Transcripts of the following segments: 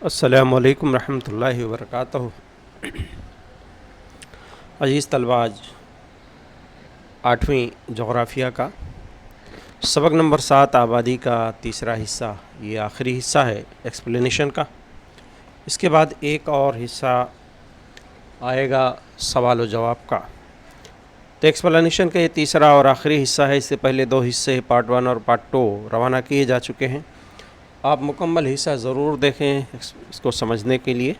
السلام علیکم ورحمۃ اللہ وبرکاتہ۔ عزیز طلباء، آج 8ویں جغرافیہ کا سبق نمبر 7 آبادی کا تیسرا حصہ، یہ آخری حصہ ہے ایکسپلینیشن کا۔ اس کے بعد ایک اور حصہ آئے گا سوال و جواب کا۔ تو ایکسپلینیشن کا یہ تیسرا اور آخری حصہ ہے۔ اس سے پہلے 2 حصے پارٹ 1 اور پارٹ 2 روانہ کیے جا چکے ہیں۔ آپ مکمل حصہ ضرور دیکھیں اس کو سمجھنے کے لیے۔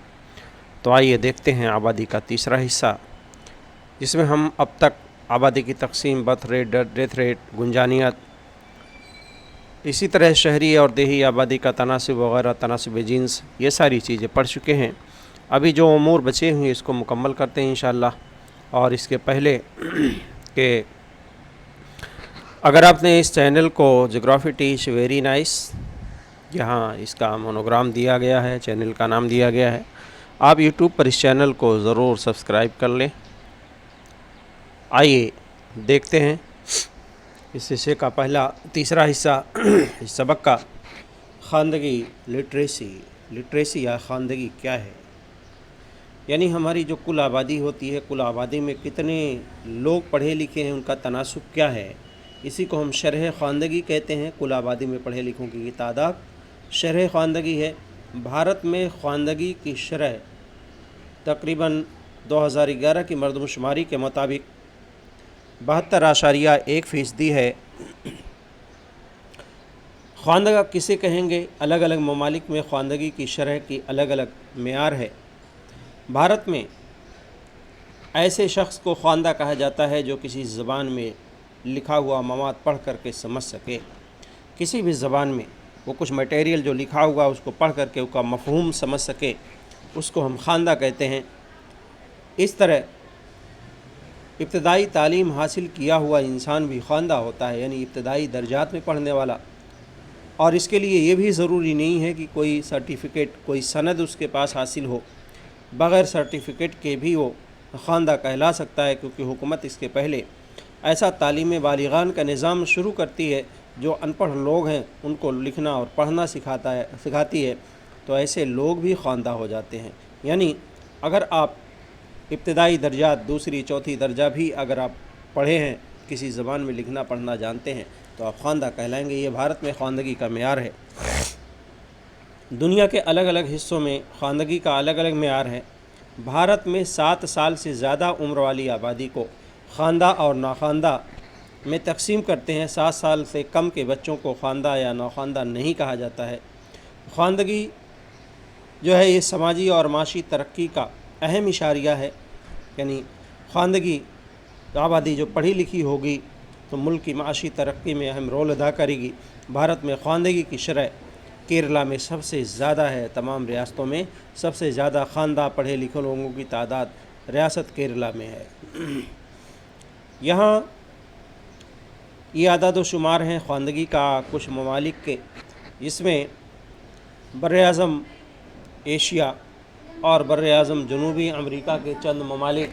تو آئیے دیکھتے ہیں آبادی کا تیسرا حصہ، جس میں ہم اب تک آبادی کی تقسیم، برتھ ریٹ، ڈیتھ ریٹ، گنجانیت، اسی طرح شہری اور دیہی آبادی کا تناسب وغیرہ، تناسب جنس، یہ ساری چیزیں پڑھ چکے ہیں۔ ابھی جو امور بچے ہوئے اس کو مکمل کرتے ہیں انشاءاللہ۔ اور اس کے پہلے کہ اگر آپ نے اس چینل کو جغرافی ٹیچ ویری نائس، یہاں اس کا مونوگرام دیا گیا ہے، چینل کا نام دیا گیا ہے، آپ یوٹیوب پر اس چینل کو ضرور سبسکرائب کر لیں۔ آئیے دیکھتے ہیں اس حصے کا تیسرا حصہ اس سبق کا، خواندگی، لٹریسی یا خواندگی کیا ہے؟ یعنی ہماری جو کل آبادی ہوتی ہے، کل آبادی میں کتنے لوگ پڑھے لکھے ہیں، ان کا تناسب کیا ہے، اسی کو ہم شرح خواندگی کہتے ہیں۔ کل آبادی میں پڑھے لکھوں کی تعداد شرح خواندگی ہے۔ بھارت میں خواندگی کی شرح تقریباً 2011 کی مردم شماری کے مطابق 72.1% ہے۔ خواندگی کسے کہیں گے؟ الگ الگ ممالک میں خواندگی کی شرح کی الگ الگ معیار ہے۔ بھارت میں ایسے شخص کو خواندہ کہا جاتا ہے جو کسی زبان میں لکھا ہوا مواد پڑھ کر کے سمجھ سکے۔ کسی بھی زبان میں وہ کچھ میٹیریل جو لکھا ہوا اس کو پڑھ کر کے اس کا مفہوم سمجھ سکے، اس کو ہم خواندہ کہتے ہیں۔ اس طرح ابتدائی تعلیم حاصل کیا ہوا انسان بھی خواندہ ہوتا ہے، یعنی ابتدائی درجات میں پڑھنے والا۔ اور اس کے لیے یہ بھی ضروری نہیں ہے کہ کوئی سرٹیفکیٹ، کوئی سند اس کے پاس حاصل ہو، بغیر سرٹیفکیٹ کے بھی وہ خواندہ کہلا سکتا ہے، کیونکہ حکومت اس کے پہلے ایسا تعلیم بالغان کا نظام شروع کرتی ہے جو ان پڑھ لوگ ہیں ان کو لکھنا اور پڑھنا سکھاتی ہے، تو ایسے لوگ بھی خواندہ ہو جاتے ہیں۔ یعنی اگر آپ ابتدائی درجات، دوسری چوتھی درجہ بھی اگر آپ پڑھے ہیں، کسی زبان میں لکھنا پڑھنا جانتے ہیں، تو آپ خواندہ کہلائیں گے۔ یہ بھارت میں خواندگی کا معیار ہے۔ دنیا کے الگ الگ حصوں میں خواندگی کا الگ الگ معیار ہے۔ بھارت میں 7 سال سے زیادہ عمر والی آبادی کو خواندہ اور ناخواندہ میں تقسیم کرتے ہیں۔ 7 سال سے کم کے بچوں کو خواندہ یا ناخواندہ نہیں کہا جاتا ہے۔ خواندگی جو ہے یہ سماجی اور معاشی ترقی کا اہم اشاریہ ہے۔ یعنی خواندگی آبادی جو پڑھی لکھی ہوگی تو ملک کی معاشی ترقی میں اہم رول ادا کرے گی۔ بھارت میں خواندگی کی شرح کیرلا میں سب سے زیادہ ہے۔ تمام ریاستوں میں سب سے زیادہ خواندہ پڑھے لکھے لوگوں کی تعداد ریاست کیرلا میں ہے۔ یہاں یہ اعداد و شمار ہیں خواندگی کا کچھ ممالک کے، جس میں براعظم ایشیا اور براعظم جنوبی امریکہ کے چند ممالک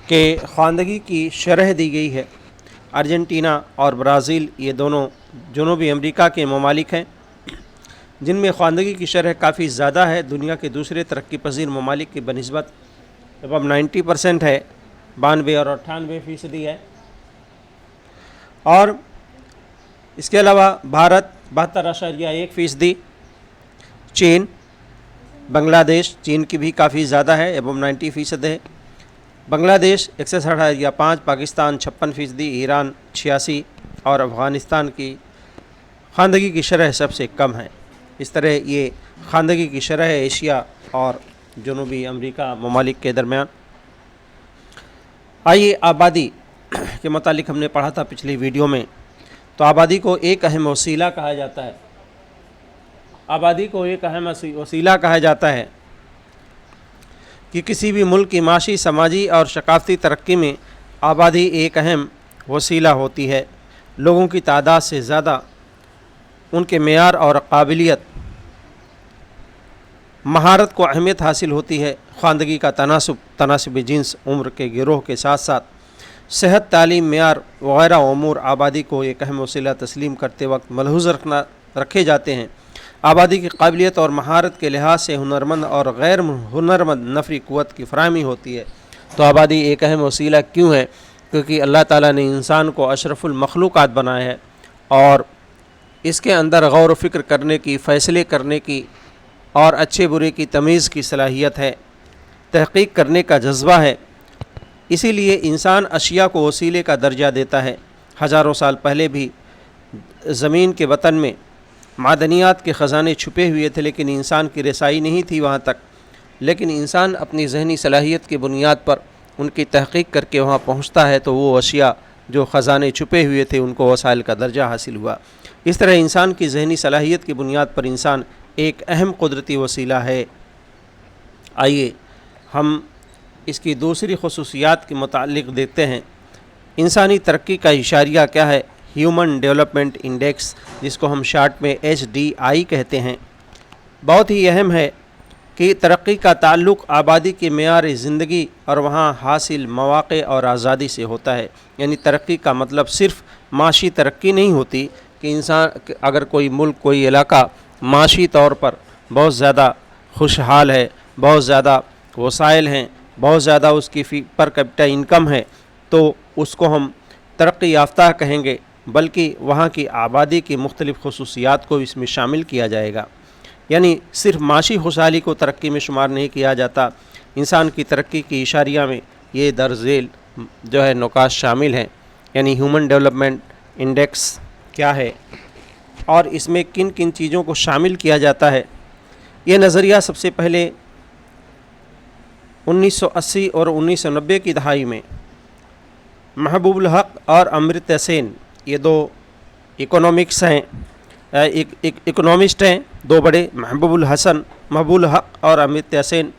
کے خواندگی کی شرح دی گئی ہے۔ ارجنٹینا اور برازیل یہ دونوں جنوبی امریکہ کے ممالک ہیں جن میں خواندگی کی شرح کافی زیادہ ہے۔ دنیا کے دوسرے ترقی پذیر ممالک کی بنسبت اب 90% ہے، 92 اور 98% ہے۔ اور اس کے علاوہ بھارت 72.1%، چین، بنگلہ دیش، چین کی بھی کافی زیادہ ہے، اب 90% ہے۔ بنگلہ دیش 61.5%، پاکستان 56%، ایران 86% اور افغانستان کی خواندگی کی شرح سب سے کم ہے۔ اس طرح یہ خواندگی کی شرح ہے ایشیا اور جنوبی امریکہ ممالک کے درمیان۔ آئیے آبادی کے متعلق ہم نے پڑھا تھا پچھلی ویڈیو میں، تو آبادی کو ایک اہم وسیلہ کہا جاتا ہے۔ آبادی کو ایک اہم وسیلہ کہا جاتا ہے کہ کسی بھی ملک کی معاشی، سماجی اور ثقافتی ترقی میں آبادی ایک اہم وسیلہ ہوتی ہے۔ لوگوں کی تعداد سے زیادہ ان کے معیار اور قابلیت، مہارت کو اہمیت حاصل ہوتی ہے۔ خواندگی کا تناسب جنس، عمر کے گروہ کے ساتھ ساتھ صحت، تعلیم، معیار وغیرہ امور آبادی کو ایک اہم وسیلہ تسلیم کرتے وقت ملحوظ رکھے جاتے ہیں۔ آبادی کی قابلیت اور مہارت کے لحاظ سے ہنرمند اور غیر ہنرمند نفری قوت کی فراہمی ہوتی ہے۔ تو آبادی ایک اہم وسیلہ کیوں ہے؟ کیونکہ اللہ تعالیٰ نے انسان کو اشرف المخلوقات بنایا ہے، اور اس کے اندر غور و فکر کرنے کی، فیصلے کرنے کی اور اچھے برے کی تمیز کی صلاحیت ہے، تحقیق کرنے کا جذبہ ہے۔ اسی لیے انسان اشیاء کو وسیلے کا درجہ دیتا ہے۔ ہزاروں سال پہلے بھی زمین کے وطن میں معدنیات کے خزانے چھپے ہوئے تھے، لیکن انسان کی رسائی نہیں تھی وہاں تک، لیکن انسان اپنی ذہنی صلاحیت کی بنیاد پر ان کی تحقیق کر کے وہاں پہنچتا ہے، تو وہ اشیاء جو خزانے چھپے ہوئے تھے ان کو وسائل کا درجہ حاصل ہوا۔ اس طرح انسان کی ذہنی صلاحیت کی بنیاد پر انسان ایک اہم قدرتی وسیلہ ہے۔ آئیے ہم اس کی دوسری خصوصیات کے متعلق دیکھتے ہیں۔ انسانی ترقی کا اشاریہ کیا ہے؟ ہیومن ڈیولپمنٹ انڈیکس، جس کو ہم شارٹ میں HDI کہتے ہیں، بہت ہی اہم ہے کہ ترقی کا تعلق آبادی کے معیار زندگی اور وہاں حاصل مواقع اور آزادی سے ہوتا ہے۔ یعنی ترقی کا مطلب صرف معاشی ترقی نہیں ہوتی کہ انسان اگر کوئی ملک، کوئی علاقہ معاشی طور پر بہت زیادہ خوشحال ہے، بہت زیادہ وسائل ہیں، بہت زیادہ اس کی پر کیپٹا انکم ہے، تو اس کو ہم ترقی یافتہ کہیں گے، بلکہ وہاں کی آبادی کی مختلف خصوصیات کو اس میں شامل کیا جائے گا۔ یعنی صرف معاشی خوشحالی کو ترقی میں شمار نہیں کیا جاتا، انسان کی ترقی کی اشاریہ میں یہ درج ذیل جو ہے نکات شامل ہیں۔ یعنی ہیومن ڈیولپمنٹ انڈیکس کیا ہے اور اس میں کن کن چیزوں کو شامل کیا جاتا ہے۔ یہ نظریہ سب سے پہلے 1980 اور 1990 کی دہائی میں محبوب الحق اور امرتیہ سین، یہ دو اکنامسٹ ہیں، دو بڑے، محبوب الحق اور امرتیہ سین،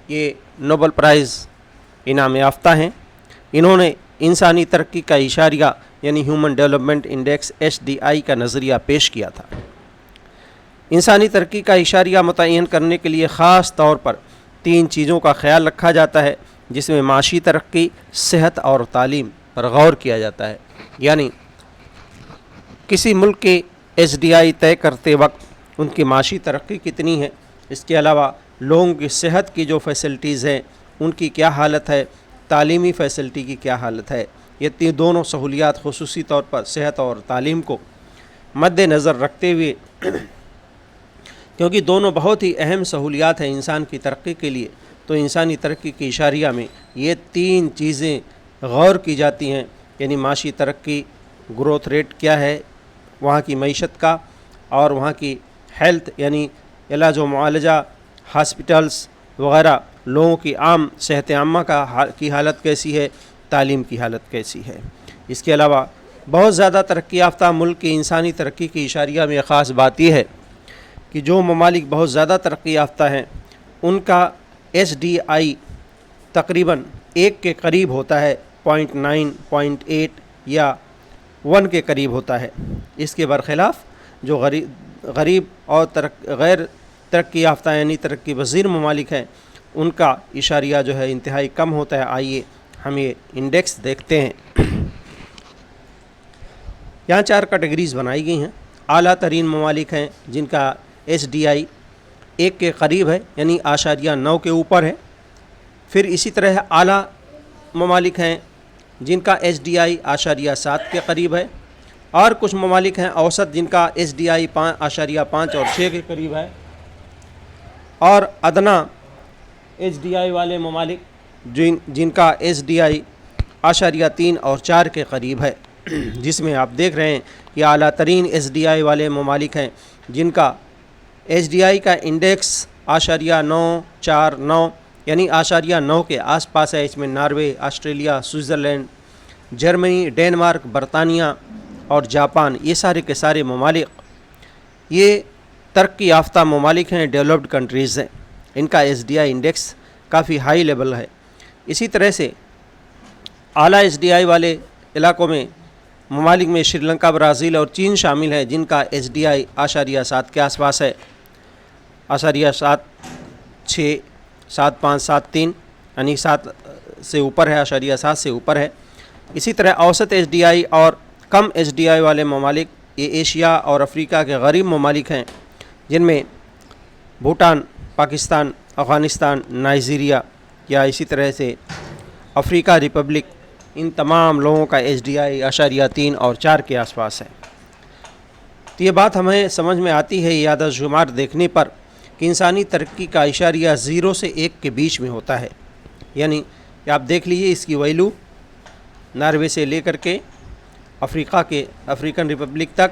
یہ نوبل پرائز انعام یافتہ ہیں۔ انہوں نے انسانی ترقی کا اشاریہ یعنی ہیومن ڈیولپمنٹ انڈیکس HDI کا نظریہ پیش کیا تھا۔ انسانی ترقی کا اشاریہ متعین کرنے کے لیے خاص طور پر 3 چیزوں کا خیال رکھا جاتا ہے، جس میں معاشی ترقی، صحت اور تعلیم پر غور کیا جاتا ہے۔ یعنی کسی ملک کے HDI طے کرتے وقت ان کی معاشی ترقی کتنی ہے، اس کے علاوہ لوگوں کی صحت کی جو فیسلٹیز ہیں ان کی کیا حالت ہے، تعلیمی فیسلٹی کی کیا حالت ہے۔ یہ دونوں سہولیات خصوصی طور پر صحت اور تعلیم کو مد نظر رکھتے ہوئے، کیونکہ دونوں بہت ہی اہم سہولیات ہیں انسان کی ترقی کے لیے، تو انسانی ترقی کی اشاریہ میں یہ 3 چیزیں غور کی جاتی ہیں۔ یعنی معاشی ترقی، گروتھ ریٹ کیا ہے وہاں کی معیشت کا، اور وہاں کی ہیلتھ یعنی علاج و معالجہ، ہاسپٹلس وغیرہ، لوگوں کی عام صحت عامہ کی حالت کیسی ہے، تعلیم کی حالت کیسی ہے۔ اس کے علاوہ بہت زیادہ ترقی یافتہ ملک کی انسانی ترقی کی اشاریہ میں خاص بات یہ ہے کہ جو ممالک بہت زیادہ ترقی یافتہ ہیں ان کا HDI تقریباً 1 کے قریب ہوتا ہے، 0.9، 0.8 یا 1 کے قریب ہوتا ہے۔ اس کے برخلاف جو غریب اور غیر ترقی یافتہ یعنی ترقی پذیر ممالک ہیں ان کا اشاریہ جو ہے انتہائی کم ہوتا ہے۔ آئیے ہم یہ انڈیکس دیکھتے ہیں۔ یہاں 4 کیٹیگریز بنائی گئی ہیں۔ اعلیٰ ترین ممالک ہیں جن کا HDI 1 کے قریب ہے، یعنی 0.9 کے اوپر ہے۔ پھر اسی طرح اعلیٰ ممالک ہیں جن کا HDI 0.7 کے قریب ہے، اور کچھ ممالک ہیں اوسط جن کا HDI 5.5 اور 6 کے قریب ہے، اور ادنا HDI والے ممالک جن کا HDI 0.3 اور 4 کے قریب ہے، جس میں آپ دیکھ رہے ہیں یہ اعلیٰ ترین HDI والے ممالک ہیں جن کا HDI کا انڈیکس 0.949 یعنی 0.9 کے آس پاس ہے۔ اس میں Norway, Australia, Switzerland, Germany, Denmark, برطانیہ اور جاپان، یہ سارے کے سارے ممالک یہ ترقی یافتہ ممالک ہیں، ڈیولپڈ کنٹریز ہیں، ان کا HDI انڈیکس کافی ہائی لیول ہے۔ اسی طرح سے اعلیٰ HDI والے علاقوں میں ممالک میں سری لنکا، برازیل اور چین شامل ہیں جن کا HDI 0.7 کے آس پاس ہے، 0.76، 7.5، 7.3 یعنی 7 سے اوپر ہے، 0.7 سے اوپر ہے۔ اسی طرح اوسط HDI اور کم HDI والے ممالک یہ ایشیا اور افریقہ کے غریب ممالک ہیں جن میں بھوٹان، پاکستان، افغانستان، نائجیریا یا اسی طرح سے افریقہ ریپبلک، ان تمام لوگوں کا HDI 3 اور 4 کے آس پاس ہے۔ تو یہ بات ہمیں سمجھ میں آتی ہے یہ اعداد و شمار دیکھنے پر کہ انسانی ترقی کا 0 سے 1 کے بیچ میں ہوتا ہے، یعنی کہ آپ دیکھ لیجئے اس کی ویلو ناروے سے لے کر کے افریقن ریپبلک تک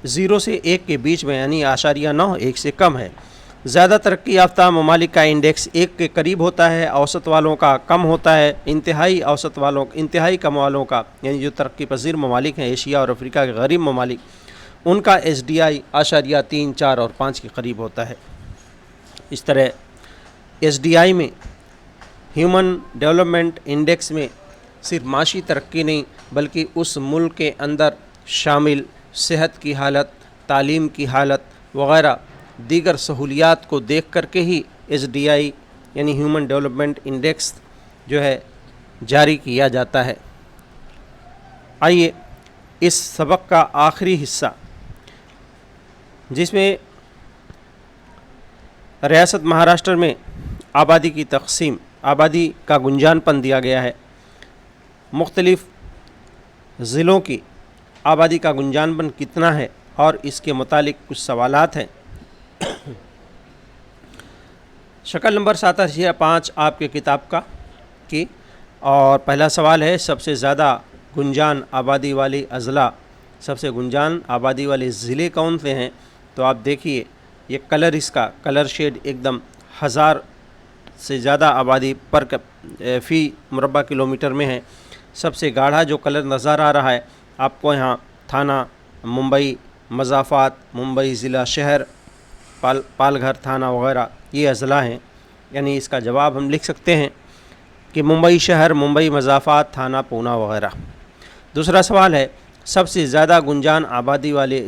0 سے 1 کے بیچ میں، یعنی 0.9، 1 سے کم ہے۔ زیادہ ترقی یافتہ ممالک کا انڈیکس 1 کے قریب ہوتا ہے، اوسط والوں کا کم ہوتا ہے، انتہائی کم والوں کا، یعنی جو ترقی پذیر ممالک ہیں ایشیا اور افریقہ کے غریب ممالک، ان کا HDI 3، 4 اور 5 کے قریب ہوتا ہے۔ اس طرح HDI میں، ہیومن ڈیولپمنٹ انڈیکس میں صرف معاشی ترقی نہیں بلکہ اس ملک کے اندر شامل صحت کی حالت، تعلیم کی حالت وغیرہ دیگر سہولیات کو دیکھ کر کے ہی HDI یعنی ہیومن ڈیولپمنٹ انڈیکس جو ہے جاری کیا جاتا ہے۔ آئیے اس سبق کا آخری حصہ، جس میں ریاست مہاراشٹر میں آبادی کی تقسیم، آبادی کا گنجان پن دیا گیا ہے، مختلف ضلعوں کی آبادی کا گنجان پن کتنا ہے اور اس کے متعلق کچھ سوالات ہیں۔ شکل نمبر 785 آپ کے کتاب کی، اور پہلا سوال ہے سب سے زیادہ گنجان آبادی والی اضلاع، سب سے گنجان آبادی والے ضلع کون سے ہیں؟ تو آپ دیکھیے یہ کلر، اس کا کلر شیڈ ایک دم 1000 سے زیادہ آبادی فی مربع کلومیٹر میں ہے۔ سب سے گاڑھا جو کلر نظر آ رہا ہے آپ کو یہاں تھانہ ممبئی، مضافات ممبئی ضلع شہر، پال گھر تھانہ وغیرہ یہ اضلاع ہیں، یعنی اس کا جواب ہم لکھ سکتے ہیں کہ ممبئی شہر، ممبئی مضافات، تھانہ پونا وغیرہ۔ دوسرا سوال ہے سب سے زیادہ گنجان آبادی والے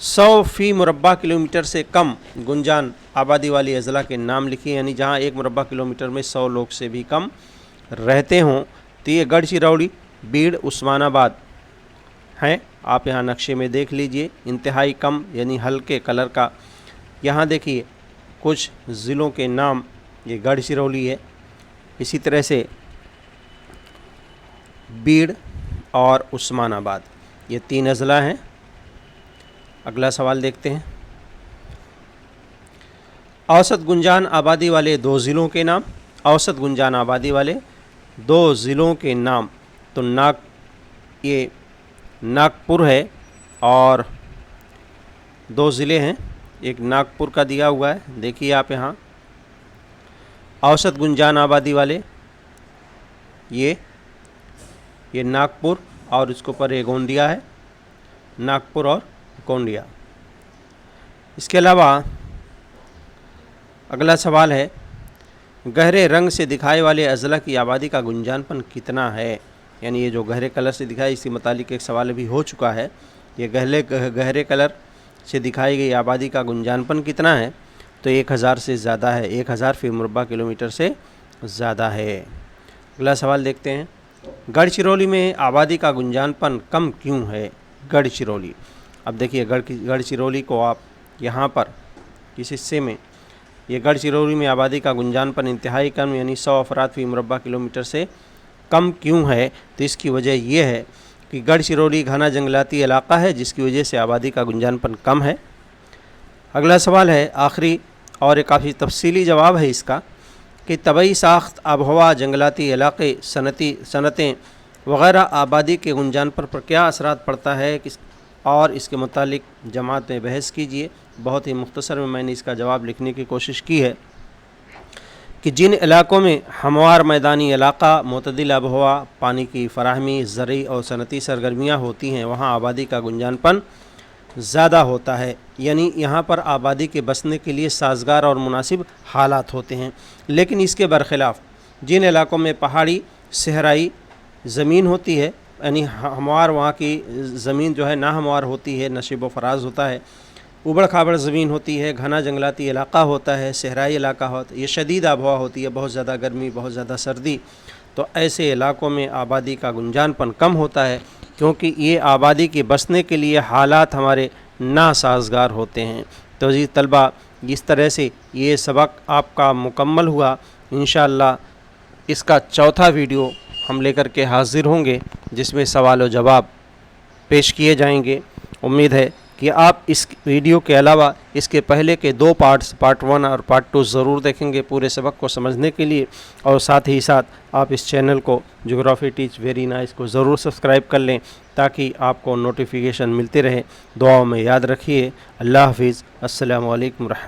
100 فی مربع کلومیٹر سے کم گنجان آبادی والی اضلاع کے نام لکھیں، یعنی جہاں 1 مربع کلومیٹر میں 100 لوگ سے بھی کم رہتے ہوں۔ تو یہ گڑھ چرولی، بیڑ، عثمان آباد ہیں۔ آپ یہاں نقشے میں دیکھ لیجئے، انتہائی کم یعنی ہلکے کلر کا۔ یہاں دیکھیے کچھ ضلعوں کے نام، یہ گڑھ چرولی ہے، اسی طرح سے بیڑ اور عثمان آباد، یہ 3 اضلاع ہیں۔ اگلا سوال دیکھتے ہیں، اوسط گنجان آبادی والے 2 ضلعوں کے نام، اوسط گنجان آبادی والے 2 ضلعوں کے نام۔ تو یہ ناگپور ہے اور 2 ضلع ہیں، ایک ناگپور کا دیا ہوا ہے، دیکھیے آپ یہاں اوسط گنجان آبادی والے یہ ناگپور، اور اس کے اوپر یہ گونڈیا ہے، ناگپور اور گونڈیا۔ اس کے علاوہ اگلا سوال ہے گہرے رنگ سے دکھائے والے اضلاع کی آبادی کا گنجان پن کتنا ہے؟ یعنی یہ جو گہرے کلر سے دکھائی، اس کے متعلق ایک سوال بھی ہو چکا ہے، یہ گہرے کلر سے دکھائی گئی آبادی کا گنجان پن کتنا ہے؟ تو 1000 سے زیادہ ہے، 1000 فی مربع کلومیٹر سے زیادہ ہے۔ اگلا سوال دیکھتے ہیں، گڑھ چرولی میں آبادی کا گنجان پن کم کیوں ہے؟ گڑھ چرولی، اب دیکھیے گڑھ چرولی کو آپ یہاں پر اس حصے میں، یہ گڑھ چرولی میں آبادی کا گنجان پن انتہائی کم یعنی 100 افراد فی مربع کلومیٹر سے کم کیوں ہے؟ تو اس کی وجہ یہ ہے کہ گڑھ چرولی گھنا جنگلاتی علاقہ ہے، جس کی وجہ سے آبادی کا گنجان پن کم ہے۔ اگلا سوال ہے آخری اور ایک کافی تفصیلی جواب ہے اس کا، کہ طبعی ساخت، آب و ہوا، جنگلاتی علاقے، صنعتیں وغیرہ آبادی کے گنجان پر کیا اثرات پڑتا ہے، اور اس کے متعلق جماعت میں بحث کیجیے۔ بہت ہی مختصر میں نے اس کا جواب لکھنے کی کوشش کی ہے کہ جن علاقوں میں ہموار میدانی علاقہ، معتدل آب و ہوا، پانی کی فراہمی، زرعی اور صنعتی سرگرمیاں ہوتی ہیں، وہاں آبادی کا گنجان پن زیادہ ہوتا ہے، یعنی یہاں پر آبادی کے بسنے کے لیے سازگار اور مناسب حالات ہوتے ہیں۔ لیکن اس کے برخلاف جن علاقوں میں پہاڑی صحرائی زمین ہوتی ہے، یعنی ہموار وہاں کی زمین جو ہے ناہموار ہوتی ہے، نشیب و فراز ہوتا ہے، اوبڑ کھابڑ زمین ہوتی ہے، گھنا جنگلاتی علاقہ ہوتا ہے، صحرائی علاقہ ہوتا ہے، یہ شدید آب و ہوا ہوتی ہے، بہت زیادہ گرمی، بہت زیادہ سردی، تو ایسے علاقوں میں آبادی کا گنجان پن کم ہوتا ہے۔ کیونکہ یہ آبادی کے بسنے کے لیے حالات ہمارے ناسازگار ہوتے ہیں۔ تو جی طلبہ، اس طرح سے یہ سبق آپ کا مکمل ہوا۔ انشاءاللہ اس کا چوتھا ویڈیو ہم لے کر کے حاضر ہوں گے، جس میں سوال و جواب پیش کیے جائیں گے۔ امید ہے کہ آپ اس ویڈیو کے علاوہ اس کے پہلے کے 2 پارٹس، پارٹ 1 اور پارٹ 2 ضرور دیکھیں گے پورے سبق کو سمجھنے کے لیے، اور ساتھ ہی ساتھ آپ اس چینل کو جغرافی ٹیچ ویری نائس کو ضرور سبسکرائب کر لیں تاکہ آپ کو نوٹیفیکیشن ملتے رہے۔ دعاؤں میں یاد رکھیے۔ اللہ حافظ۔ السلام علیکم ورحمۃ اللہ۔